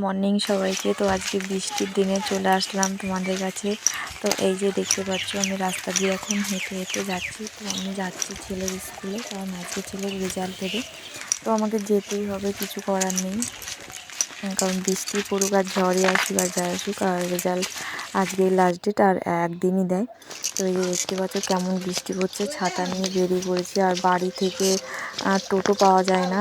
Morning সবাইকে। তো আজকে বৃষ্টির দিনে চলে আসলাম তোমাদের কাছে। তো এই যে দেখতে পাচ্ছ আমি রাস্তা দিয়ে এখন হেঁটে হেঁটে যাচ্ছি। তো আমি যাচ্ছি ছেলের স্কুলে, কারণ আজকে ছেলের রেজাল্ট দেবে। তো আমাকে যেতেই হবে, কিছু করার নেই। কারণ বৃষ্টি পড়ুক আর ঝড়ে আসুক আর যাই আসুক, আর রেজাল্ট আজকে লাস্ট ডেট, আর একদিনই দেয়। তো এই যে দেখতে পাচ্ছ কেমন বৃষ্টি পড়ছে, ছাতা নিয়ে বেরিয়ে পড়েছি। আর বাড়ি থেকে টোটো পাওয়া যায় না,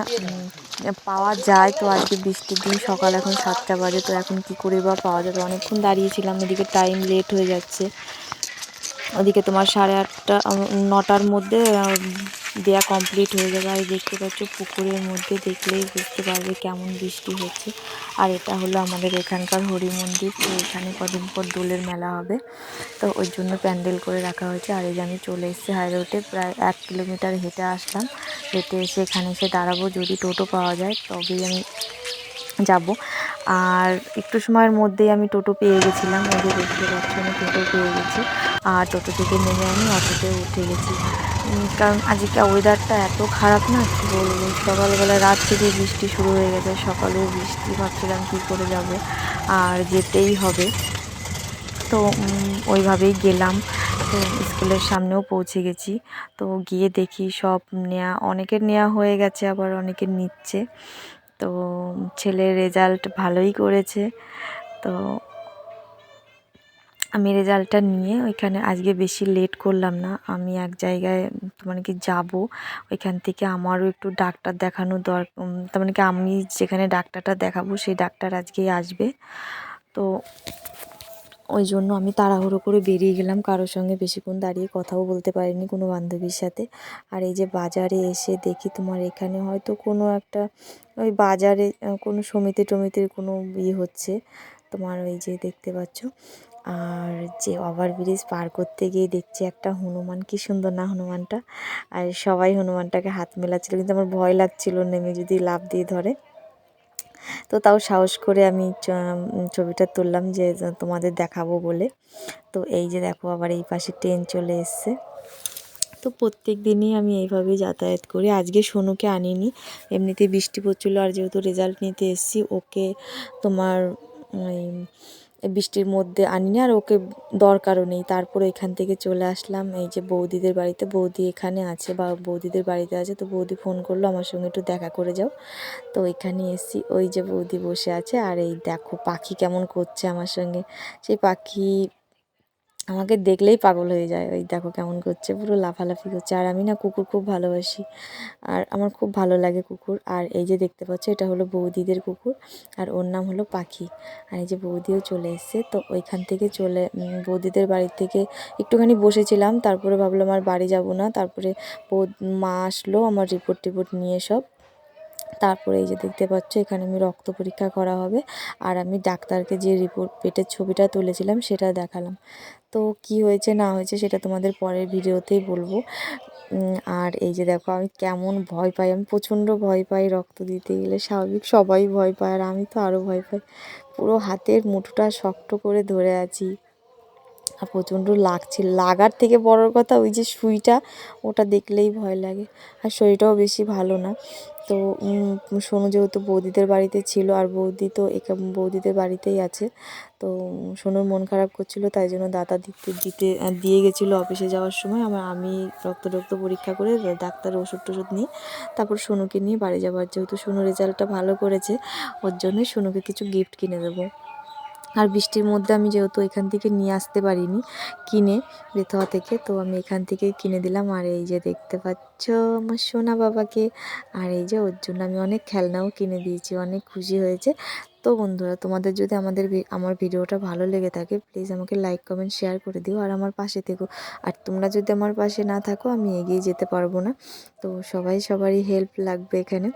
পাওয়া যায় তো আজকে বৃষ্টির দিন, সকাল এখন 7টা বাজে। তো এখন কি করে বা পাওয়া যাবে, অনেকক্ষণ দাঁড়িয়েছিলাম, এদিকে টাইম লেট হয়ে যাচ্ছে। ওদিকে তোমার 8:30 9টার মধ্যে দেয়া কমপ্লিট হয়ে যাবে। আর দেখতে পাচ্ছ পুকুরের মধ্যে দেখলেই বুঝতে পারবে কেমন বৃষ্টি হচ্ছে। আর এটা হলো আমাদের এখানকার হরি মন্দির। তো এখানে কদিন পর দোলের মেলা হবে, তো ওই জন্য প্যান্ডেল করে রাখা হয়েছে। আর এই যে আমি চলে এসেছি হাই রোডে, প্রায় 1 কিলোমিটার হেঁটে আসলাম। হেঁটে এসে এখানে এসে দাঁড়াবো, যদি টোটো পাওয়া যায় তবেই আমি যাব। আর একটু সময়ের মধ্যেই আমি টোটো পেয়ে গেছিলাম, ওই যে দেখতে পাচ্ছি আমি টোটো পেয়ে গেছি। আর টোটো থেকে নেমে আমি অটোতে উঠে গেছি। কারণ আজকে ওয়েদারটা এত খারাপ না, কী বলবো। সকালবেলা রাত থেকে বৃষ্টি শুরু হয়ে গেছে, সকালেও বৃষ্টি, ভাবছিলাম কী করে যাব, আর যেতেই হবে। তো ওইভাবেই গেলাম। তো স্কুলের সামনেও পৌঁছে গেছি। তো গিয়ে দেখি সব অনেকের নেওয়া হয়ে গেছে, আবার অনেকের নিচ্ছে। তো ছেলের রেজাল্ট ভালোই করেছে। তো আমি রেজাল্টটা নিয়ে ওইখানে আজকে বেশি লেট করলাম না, আমি এক জায়গায় মানে কি যাব। ওইখান থেকে আমারও একটু ডাক্তার দেখানো দরকার, তার মানে কি আমি যেখানে ডাক্তারটা দেখাবো সেই ডাক্তার আজকেই আসবে। তো ওই জন্য আমি তাড়াহুড়ো করে বেরিয়ে গেলাম, কারোর সঙ্গে বেশিক্ষণ দাঁড়িয়ে কথাও বলতে পারিনি, কোনো বান্ধবীর সাথে। আর এই যে বাজারে এসে দেখি তোমার এখানে হয়তো কোনো একটা ওই বাজারে কোনো সমিতি টমিতির কোনো হচ্ছে তোমার, ওই যে দেখতে পাচ্ছ। আর যে ওভারব্রিজ পার করতে গিয়ে দেখছি একটা হনুমান, কি সুন্দর না হনুমানটা। আর সবাই হনুমানটাকে হাত মেলাচ্ছিল, কিন্তু আমার ভয় লাগছিল নেমে যদি লাফ দিয়ে ধরে। তো তাও সাহস করে আমি ছবিটা তুললাম, যে তোমাদের দেখাবো বলে। তো এই যে দেখো আবার এই পাশে ট্রেন চলে এসছে। তো প্রত্যেক দিনই আমি এইভাবেই যাতায়াত করি। আজকে সোনুকে আনিনি, এমনিতেই বৃষ্টি পড়ছিলো, আর যেহেতু রেজাল্ট নিতে এসেছি ওকে তোমার বৃষ্টির মধ্যে আনিনি, আর ওকে দরকারও নেই। তারপরে এখান থেকে চলে আসলাম এই যে বৌদিদের বাড়িতে। বৌদি এখানে আছে, বা বৌদিদের বাড়িতে আছে। তো বৌদি ফোন করলো আমার সঙ্গে একটু দেখা করে যাও। তো এখানে এসেছি, ওই যে বৌদি বসে আছে। আর এই দেখো পাখি কেমন করছে আমার সঙ্গে, সেই পাখি আমাকে দেখলেই পাগল হয়ে যায়। ওই দেখো কেমন করছে, পুরো লাফালাফি করছে। আর আমি না কুকুর খুব ভালোবাসি, আর আমার খুব ভালো লাগে কুকুর। আর এই যে দেখতে পাচ্ছ এটা হলো বৌদিদের কুকুর, আর ওর নাম হলো পাখি। আর এই যে বৌদিও চলে এসছে। তো ওইখান থেকে বৌদিদের বাড়ি থেকে একটুখানি বসেছিলাম, তারপরে ভাবলাম আর বাড়ি যাব না। তারপরে মা আসলো আমার রিপোর্ট টিপোর্ট নিয়ে সব। তারপরে এই যে দেখতে পাচ্ছ এখানে আমি রক্ত পরীক্ষা করা হবে, আর আমি ডাক্তারকে যে রিপোর্ট পেটের ছবিটা তুলেছিলাম সেটা দেখালাম। তো কি হয়েছে না হয়েছে সেটা তোমাদের পরের ভিডিওতেই বলবো। আর এই যে দেখো আমি কেমন ভয় পাই, আমি প্রচণ্ড ভয় পাই রক্ত দিতে গেলে, স্বাভাবিক সবাই ভয় পায়, আর আমি তো আরও ভয় পাই। পুরো হাতের মুঠোটা শক্ত করে ধরে আছি, আর প্রচণ্ড লাগছে। লাগার থেকে বড় কথা ওই যে সুইটা, ওটা দেখলেই ভয় লাগে। আর শরীরটাও বেশি ভালো না। তো সোনু যেহেতু বৌদিদের বাড়িতে ছিল, আর বৌদি তো বৌদিদের বাড়িতেই আছে। তো সোনুর মন খারাপ করছিল, তাই জন্য দাদা দিয়ে গেছিলো অফিসে যাওয়ার সময়। আমি রক্ত পরীক্ষা করে ডাক্তার ওষুধ টষুধ নিয়ে তারপর সোনুকে নিয়ে বাড়ি যাবার, যেহেতু সোনু রেজাল্টটা ভালো করেছে ওর জন্যই সোনুকে কিছু গিফট কিনে দেবো। আর বৃষ্টির মধ্যে আমি যেহেতু এখান থেকে নিয়ে আসতে পারিনি কিনে বেথুয়া থেকে, তো আমি এখান থেকে কিনে দিলাম। আর এই যে দেখতে পাচ্ছ আমার সোনা বাবাকে, আর এই যে ওর জন্য আমি অনেক খেলনাও কিনে দিয়েছি, অনেক খুশি হয়েছে। তো বন্ধুরা, তোমাদের যদি আমার ভিডিওটা ভালো লেগে থাকে প্লিজ আমাকে লাইক কমেন্ট শেয়ার করে দিও, আর আমার পাশে থেকো। আর তোমরা যদি আমার পাশে না থাকো আমি এগিয়ে যেতে পারবো না। তো সবারই হেল্প লাগবে এখানে।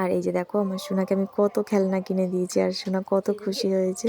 আর এই যে দেখো আমার সোনাকে আমি কত খেলনা কিনে দিয়েছি, আর সোনা কত খুশি হয়েছে।